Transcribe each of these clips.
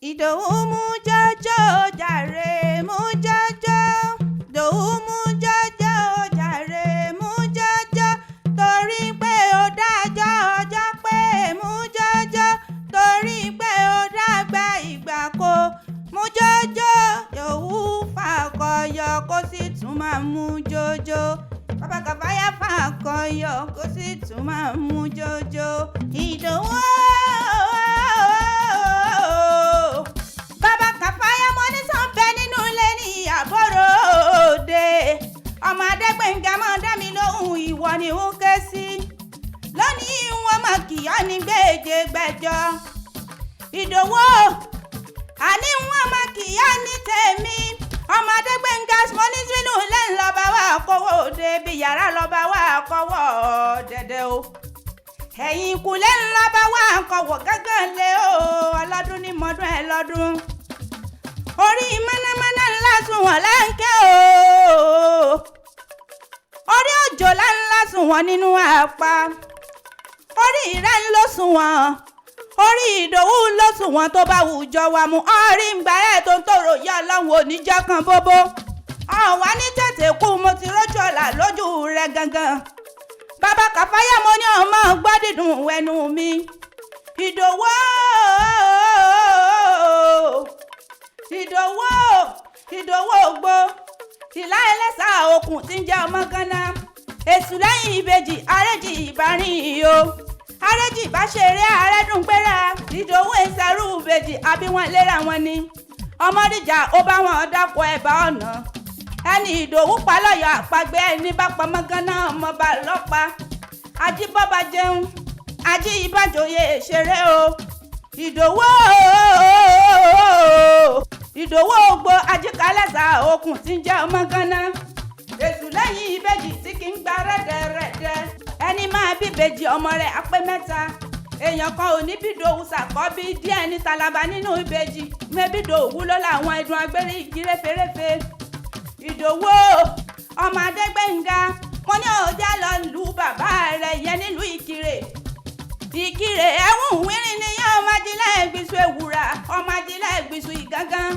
Ìdòwú mú jọjọ jàre mú jọjọ. Ìdòwú mú jọjọ jàre mú jọjọ. Torí pé ó dájọ́ ọjọ́ pé mú jọjọ. Torí pé ó dàgbà ìgbà kó mú jọjọ. Ìdòwú fàkọyọ kó sì tún máa mú jọjọ. Bàbá Kàfáyá fàkọyọ kó sì tún máa mú jọjọ. Ìdòwú ọmọ Adégbénga máa dá mi lóhùn ìwọ ni ó ké sí lónìí wọn máa kìyà ní gbèjè gbẹjọ. Ìdòwú àní wọn máa kìyà ní tèmi ọmọ Adégbénga mo ní sínú ilé ńlọba wà kọ́wọ́ òde bí yàrá lọ́ba wà kọ́wọ́ dẹ̀dẹ̀ o ẹ̀yìn ìkùlé ńlọba wà kọ́wọ́ gángan lé o ọlọ́dún ní mọ́dún ẹ̀ lọ́dún orí mọ́nàmọ́ná ńlá sùn wọ́n lẹ́ńkẹ́ o orí òjò ńlá sùn wọ́n nínú àpá orí ìrẹ́ ń lọ sùn wọ́n orí Ìdòwú ló sùn wọ́n tó bá wùjọ wa mú orí ìgbà ẹ̀ tó ń tòrò yá ọlọ́run oníjọ́ kan bóbó ọ̀wá ní tètè kú mo ti rójú ọ̀la lójú rẹ̀ gangan bàbá Kàfáyá mo ní ọmọ gbọ́ dídùn ẹnu mi Ìdòwú Ìdòwú Ìdòwú ògbó ìlà ẹlẹ́sà òkun tí ń jẹ́ ọmọ gánà èṣù lẹ́yìn ìbejì àrẹ́jì ìbárin o àrẹ́jì ìbáṣeré àrẹ́dùngbéra Ìdòwú ìṣẹ́rù ìbejì àbí wọn léra wọn ni ọmọdéjà ó bá wọn dákọ̀ ẹ̀bá ọ̀nà ẹni Ìdòwú palọ́yọ̀ àpagbé ẹni bá pamọ́ gánà ọmọọba lọ́pa ajíbọ́ba jẹun ají ìbàjòyè ṣeré o Ìdòwú Ìdòwú ògbó ajíkálẹ̀sà òkun tí ń jẹ́ ọmọ gánà èṣù lẹ́yìn ìbejì tí kì í gba rẹ́dẹ̀rẹ́dẹ́ ẹni máa bí ìbejì ọmọ rẹ̀ apẹ́ mẹ́ta èèyàn kan ò ní bídòwú sàkọ́bí díẹ̀ ní talaba nínú ìbejì mẹ́bídòwú ló làwọn ẹ̀dùn agbérí igi réferéfe Ìdòwú ọmọ Adégbénga mo ní ọjà lọ lu bàbá rẹ̀ yẹn nílùú Ìkirè ẹ̀wùn wírin ni yẹn ọmọ ajílẹ̀ ẹ̀gbìsù ewùrà ọmọ ajílẹ̀ ẹ̀gbìsù ìgángan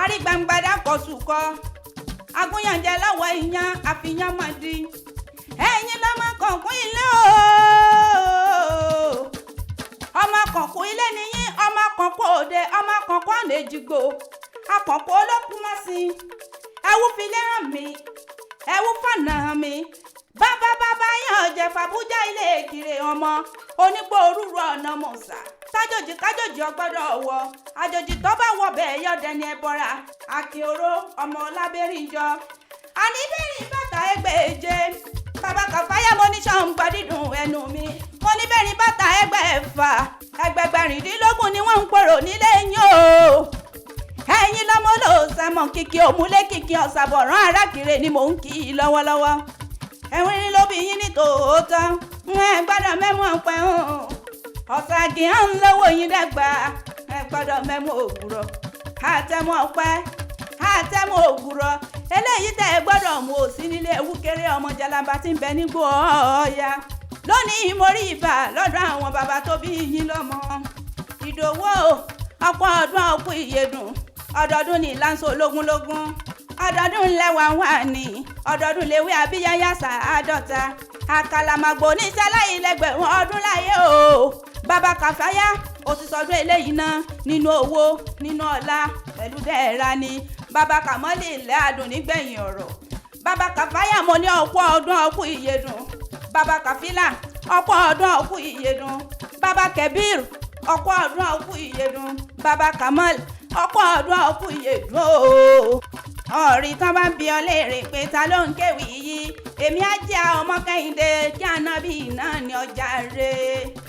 arígbàǹgbàdà kọ̀sùkọ agúnyànjẹ lọ́wọ́ ìyàn àfihàn mọ̀dí ẹ̀yin lọ́mọ kọ̀ọ̀kún ilé o ọmọ kọ̀ọ̀kún ilé nìyí ọmọ kọ̀ọ̀kún òde ọmọ kọ̀ọ̀kún ọ̀nà èjìgbò akọ̀ọ̀kún olókùn mọ́ sí ẹ̀wù filé hàn mí ẹ̀wù fọ̀nà hàn mí bàbá yàn jẹ fàbújá ilé Ìkirè ọmọ onígbò orúurú ọ̀nà mọ̀ọ́sà tájòjì kájòjì ọgbọ́dọ̀ wọ àjòjì tó bá wọ bẹ́ẹ̀ yọ̀dẹ ni ẹ bọ́ra àkìoró ọmọ lábẹ́rìnjọ àníbẹ̀rìn bàtà ẹgbẹ̀je bàbá Kàfáyá mo ní sàǹgbà dídùn ẹnu mi mo ní bẹ̀rìn bàtà ẹgbẹ̀fà ẹgbẹ̀gbẹ̀rìndínlógún ni wọ́n ń pòrò nílé yín o ẹ̀yin lọ́mọ olóòsàmọ̀ kìkì òmùlé kìkì ọ̀sàbọ̀rán arákìrè ni mò ń kì í lọ́wọ́lọ́wọ́ ẹ̀wọ̀n ló bí yín ní tòótọ́ ẹ gbọ́dọ̀ mẹ́mú ọ̀pẹ hàn ọ̀sàgì hàn lówó yín dàgbà ẹ gbọ́dọ̀ mẹ́mú òwúrọ̀ àtẹ̀mú ọ̀pẹ àtẹ̀mú òwúrọ̀ eléyìí tẹ́ ẹ gbọ́dọ̀ mú òsì nílé ewúkéré ọmọ jalamba tí ń bẹ nígbó ọ̀ọ́ya lónìí mo rí ibà lọ́dọ̀ àwọn bàbá tó bí yín lọ́mọ Ìdòwú ọ̀pọ̀ ọdún ọkù ìyèdùn ọdọọdún ní ìlànà ológúnlógún ọdọọdún lẹ́wà wà ní ọdọọdún léwé abíyáyá sàádọ́ta àkàlàmàgbò ní sẹ́láyìn lẹ́gbẹ̀rún ọdún láyé o bàbá Kàfáyá ó ti sọdún eléyìí náà nínú owó nínú ọlá pẹ̀lú dẹ́ẹ̀ra ni bàbá Kàmọ́lì ilẹ̀ adùn nígbẹ̀yìn ọ̀rọ̀ bàbá Kàfáyá mo ní ọ̀pọ̀ ọdún ọkù ìyèdùn bàbá Kàfílà ọ̀pọ̀ ọdún ọkù ìyèdùn bàbá Kẹbír ọ̀pọ̀ ọdún ọkù ìyèdùn bàbá Kàmọ́l ọ̀pọ̀ ọdún ọkù ìyèdùn o ọ̀rí tán bá ń bi ọ léèrè pé ta ló ń kéwì yìí èmi á jẹ́ ọmọ Kẹ́hìndé kí ànábì náà ní ọjà rẹ̀.